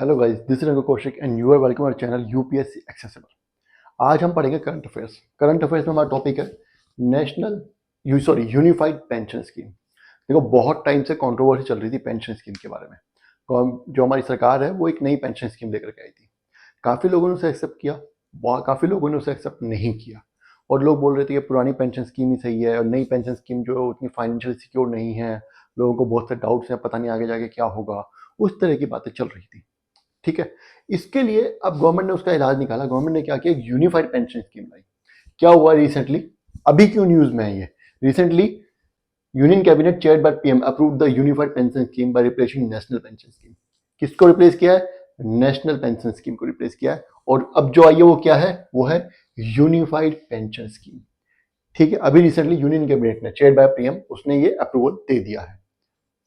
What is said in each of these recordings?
Hello guys, this is Rango Kaushik and you are welcome our channel UPSC accessible. आज हम पढ़ेंगे current affairs. Current affairs में हमारा topic है नेशनल यूनिफाइड पेंशन स्कीम। देखो, बहुत टाइम से कंट्रोवर्सी चल रही थी पेंशन स्कीम के बारे में। जो हमारी सरकार है वो एक नई पेंशन स्कीम लेकर के आई थी। काफ़ी लोगों ने उसे एक्सेप्ट किया, काफ़ी लोगों ने उसे एक्सेप्ट नहीं किया। और लोग बोल रहे थे कि पुरानी पेंशन स्कीम ही सही है और नई पेंशन स्कीम जो है उतनी फाइनेंशियल सिक्योर नहीं है। लोगों को बहुत से डाउट्स हैं, पता नहीं आगे जाके क्या होगा। उस तरह की बातें चल रही थी। ठीक है। इसके लिए अब गवर्नमेंट ने उसका इलाज निकाला। गवर्नमेंट ने क्या किया, एक यूनिफाइड पेंशन स्कीम लाई। क्या हुआ रिसेंटली, अभी क्यों न्यूज में है ये? Recently union cabinet chaired by PM approved the unified pension scheme by replacing national pension scheme. किसको रिप्लेस किया है? नेशनल पेंशन स्कीम को रिप्लेस किया है। और अब जो आई है वो क्या है? वो है यूनिफाइड पेंशन स्कीम। ठीक है, अभी रिसेंटली यूनियन कैबिनेट ने चेयर्ड बाय पीएम उसने ये अप्रूवल दे दिया है।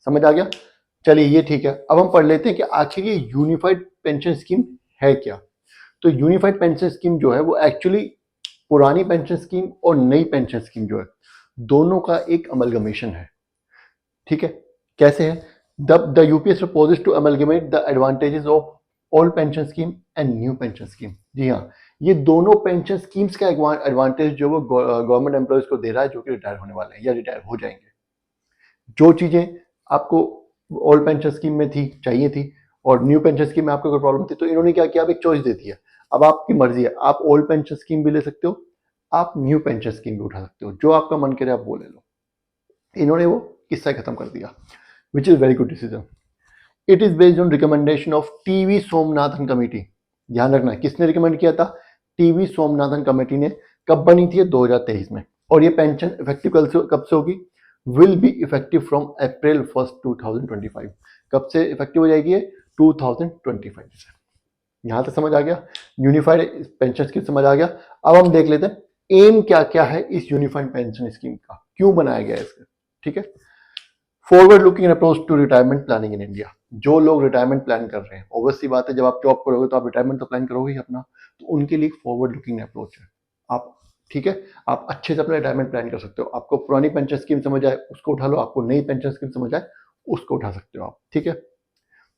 समझ आ गया? चलिए, ये ठीक है। अब हम पढ़ लेते हैं कि आखिर ये यूनिफाइड पेंशन स्कीम है क्या। तो यूनिफाइड पेंशन स्कीम जो है वो एक्चुअली पुरानी पेंशन स्कीम और नई पेंशन स्कीम जो है दोनों का एक अमलगमेशन है। ठीक है, कैसे है? The UPS proposes to amalgamate the advantages of old pension scheme and new pension scheme. जी हाँ, ये दोनों पेंशन स्कीम्स का एडवांटेज जो वो गवर्नमेंट एम्प्लॉयज को दे रहा है जो कि रिटायर होने वाले हैं या रिटायर हो जाएंगे। जो चीजें आपको ओल्ड पेंशन स्कीम में थी, चाहिए थी, और न्यू पेंशन स्कीम में आपको कोई प्रॉब्लम थी, तो इन्होंने क्या किया, अब एक चॉइस दे दिया। अब आपकी मर्जी है, आप ओल्ड पेंशन स्कीम भी ले सकते हो, आप न्यू पेंशन स्कीम भी उठा सकते हो, जो आपका मन करे आप वो ले लो। इन्होंने वो किस्सा खत्म कर दिया, which is very good decision. It is based on recommendation of TV Somanathan committee. ध्यान रखना, किसने रिकमेंड किया था? टीवी सोमनाथन कमेटी ने। कब बनी थी? 2023 में। और ये पेंशन इफेक्टिव कब से होगी? Will be effective from April 1 2025। कब से इफेक्टिव हो जाएगी? 2025 से। यहां तक समझ आ गया? यूनिफाइड पेंशन स्कीम समझ आ गया। अब हम देख लेते हैं एम क्या क्या है इस यूनिफाइड पेंशन स्कीम का, क्यों बनाया गया है इसका। ठीक है। Forward looking approach to retirement planning in India. जो लोग रिटायरमेंट प्लान कर रहे हैं, ऑब्वियसली बात है, जब आप जॉब करोगे तो आप रिटायरमेंट तो प्लान करोगे ही अपना, तो उनके लिए फॉरवर्ड लुकिंग अप्रोच है। आप, ठीक है, आप अच्छे से अपना रिटायरमेंट प्लान कर सकते हो। आपको पुरानी पेंशन स्कीम समझ आए उसको उठा लो, आपको नई पेंशन स्कीम समझ आए उसको उठा सकते हो आप। ठीक है।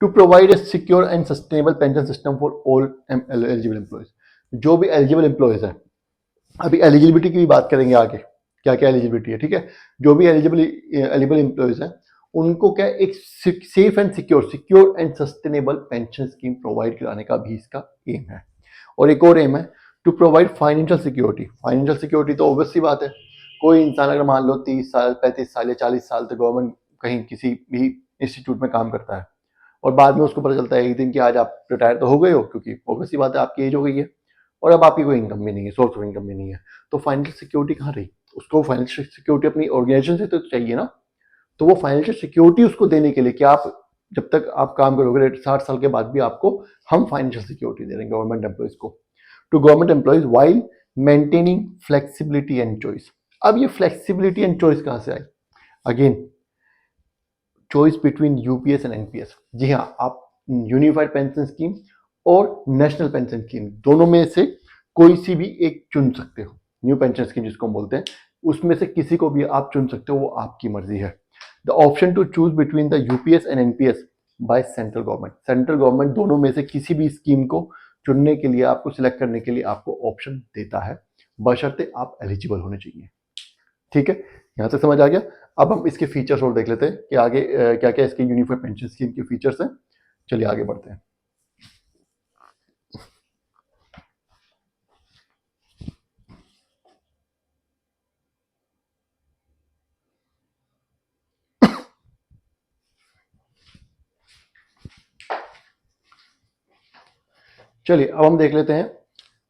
To provide a secure and sustainable pension system for all eligible employees. जो भी एलिजिबल एम्प्लॉयज है, अभी एलिजिबिलिटी की भी बात करेंगे आगे, क्या क्या एलिजिबिलिटी है। ठीक है। जो भी एलिजिबल एम्प्लॉयज हैं उनको क्या, एक safe and secure and sustainable pension scheme provide कराने का भी इसका एम है। और एक और एम है to provide financial security. Financial security तो ऑब्वियसली बात है, कोई इंसान अगर मान लो 30 साल 35 साल या 40 साल तक गवर्नमेंट कहीं किसी भी इंस्टीट्यूट में काम करता है और बाद में उसको पता चलता है एक दिन कि आज आप रिटायर तो हो गए हो, क्योंकि ऑब्वियसली बात है आपकी एज हो गई है और अब आपकी कोई इनकम भी नहीं है, सोर्स ऑफ इनकम भी नहीं है, तो फाइनेंशियल सिक्योरिटी कहाँ रही? उसको फाइनेंशियल सिक्योरिटी अपनी ऑर्गेनाइजेशन से तो चाहिए ना। तो वो फाइनेंशियल सिक्योरिटी उसको देने के लिए कि आप जब तक आप काम करोगे 60 साल के बाद भी आपको हम फाइनेंशियल सिक्योरिटी दे रहे हैं गवर्नमेंट एम्प्लॉयज को, to government employees while maintaining flexibility and choice. अब ये फ्लेक्सिबिलिटी एंड चॉइस कहां से आई? Again, choice between UPS and NPS. जी हाँ, आप यूनिफाइड पेंशन स्कीम और नेशनल पेंशन स्कीम दोनों में से कोई सी भी एक चुन सकते हो। न्यू पेंशन स्कीम जिसको हम बोलते हैं, उसमें से किसी को भी आप चुन सकते हो, वो आपकी मर्जी है। The option to choose between the UPS and NPS by central government. Central government दोनों में से किसी भी स्कीम को चुनने के लिए, आपको सिलेक्ट करने के लिए आपको ऑप्शन देता है, बशर्ते आप एलिजिबल होने चाहिए। ठीक है, यहां तक समझ आ गया। अब हम इसके फीचर्स और देख लेते हैं कि आगे क्या क्या इसके यूनिफाइड पेंशन स्कीम के फीचर्स हैं। चलिए आगे बढ़ते हैं। चलिए अब हम देख लेते हैं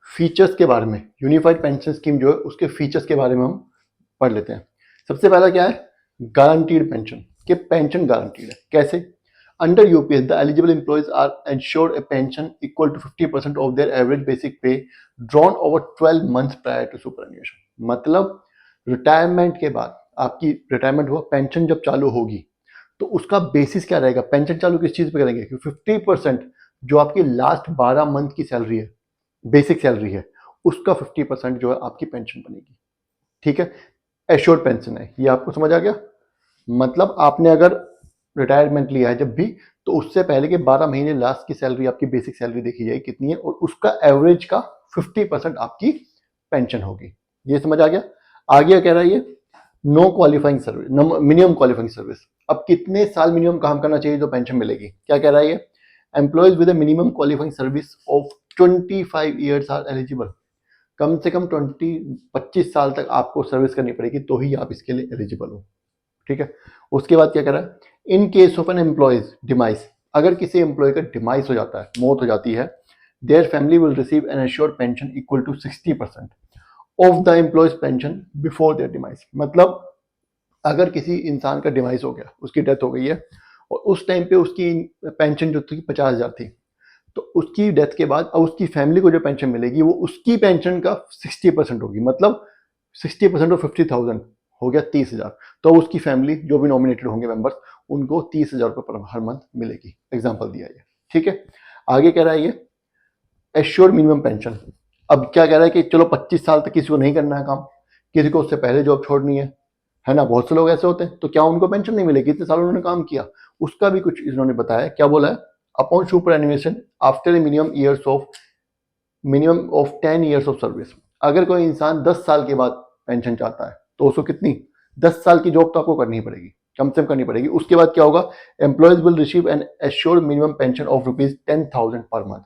फीचर्स के बारे में। यूनिफाइड पेंशन स्कीम जो है उसके फीचर्स के बारे में हम पढ़ लेते हैं। सबसे पहला क्या है? Guaranteed pension. कि पेंशन गारंटीड है। कैसे? Under UPS the eligible employees are ensured a pension equal to 50% of their average basic pay drawn over 12 months prior to superannuation. मतलब रिटायरमेंट के बाद, आपकी रिटायरमेंट हुआ, पेंशन जब चालू होगी तो उसका बेसिस क्या रहेगा? पेंशन चालू किस चीज पे करेंगे कि 50% जो आपकी लास्ट 12 मंथ की सैलरी है, बेसिक सैलरी है, उसका 50% जो है आपकी पेंशन बनेगी। ठीक है। एश्योर्ड पेंशन है, ये आपको समझ आ गया। मतलब आपने अगर रिटायरमेंट लिया है जब भी, तो उससे पहले के 12 महीने लास्ट की सैलरी, आपकी बेसिक सैलरी देखी जाएगी कितनी है, और उसका एवरेज का 50% आपकी पेंशन होगी। ये समझ आ गया? आगे कह रहा है ये no qualifying service, minimum qualifying service. अब कितने साल मिनिमम काम करना चाहिए तो पेंशन मिलेगी? क्या कह रहा है ये? Employees with minimum qualifying service of 25 years are eligible. कम से कम 25 साल तक आपको सर्विस करनी पड़ेगी तो ही आप इसके लिए एलिजिबल हो। ठीक है। उसके बाद क्या कह रहा है? In case of an employee's demise, अगर किसी एम्प्लॉय का डिमाइस हो जाता है, मौत हो जाती है, their family will receive an assured pension equal to 60% of the employee's pension before their demise. मतलब अगर किसी इंसान का डिमाइस हो गया, उसकी डेथ हो गई है, और उस टाइम पे उसकी पेंशन जो थी 50,000 थी, तो उसकी डेथ के बाद अब उसकी फैमिली को जो पेंशन मिलेगी वो उसकी पेंशन का 60% होगी। मतलब 60% ऑफ 50,000 हो गया 30,000। तो उसकी फैमिली जो भी नॉमिनेटेड होंगे मेंबर्स, उनको 30,000 रुपये पर हर मंथ मिलेगी। एग्जाम्पल दिया ये। ठीक है। आगे कह रहा है ये एश्योर्ड मिनिमम पेंशन। अब क्या कह रहा है कि चलो 25 साल तक किसी को नहीं करना है काम, किसी को उससे पहले जॉब छोड़नी है ना, बहुत से लोग ऐसे होते हैं, तो क्या उनको पेंशन नहीं मिलेगी? इतने साल उन्होंने काम किया, उसका भी कुछ इन्होंने बताया। क्या बोला है? Upon super animation after minimum of 10 years of service. अगर कोई इंसान 10 साल के बाद पेंशन चाहता है तो उसको कितनी 10 साल की जॉब तो आपको करनी पड़ेगी, कम से कम करनी पड़ेगी। उसके बाद क्या होगा? Employees will receive an assured minimum pension of ₹10,000 per month.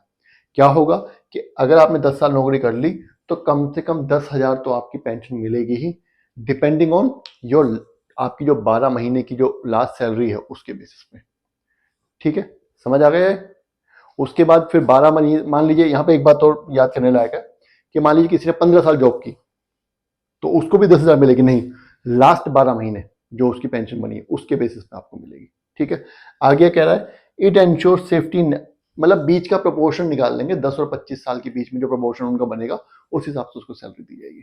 क्या होगा कि अगर आपने 10 साल नौकरी कर ली तो कम से कम 10,000 तो आपकी पेंशन मिलेगी ही, डिपेंडिंग ऑन योर, आपकी जो 12 महीने की जो लास्ट सैलरी है उसके बेसिस पे। ठीक है, समझ आ गया है? उसके बाद फिर 12 महीने, मान लीजिए यहाँ पे एक बात और याद करने लायक है कि मान लीजिए किसी ने 15 साल जॉब की तो उसको भी 10,000 मिलेगी? नहीं, लास्ट 12 महीने जो उसकी पेंशन बनी है उसके बेसिस पे आपको मिलेगी। ठीक है। आगे कह रहा है इट एंश्योर सेफ्टी, मतलब बीच का प्रोपोर्शन निकाल लेंगे, 10 और 25 साल के बीच में जो प्रोपोर्शन उनका बनेगा उस हिसाब से उसको सैलरी दी जाएगी।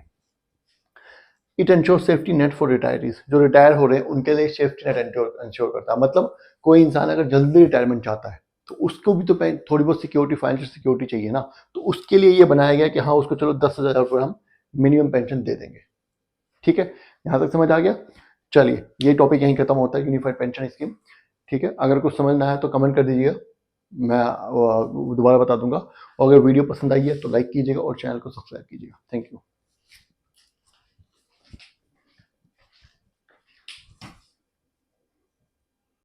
It ensure safety net for retirees, जो रिटायर हो रहे हैं उनके लिए सेफ्टी नेट एंश्योर करता है। मतलब कोई इंसान अगर जल्दी रिटायरमेंट चाहता है तो उसको भी तो थोड़ी बहुत सिक्योरिटी, फाइनेंशियल सिक्योरिटी चाहिए ना, तो उसके लिए ये बनाया गया कि हाँ उसको चलो 10,000 रुपये हम मिनिमम पेंशन दे देंगे। ठीक है, यहाँ तक समझ आ गया? चलिए, ये टॉपिक यहीं खत्म होता है, यूनिफाइड पेंशन स्कीम। ठीक है, अगर कुछ समझना है तो कमेंट कर दीजिएगा, मैं दोबारा बता दूंगा। और अगर वीडियो पसंद आई है तो लाइक कीजिएगा और चैनल को सब्सक्राइब कीजिएगा। Thank you.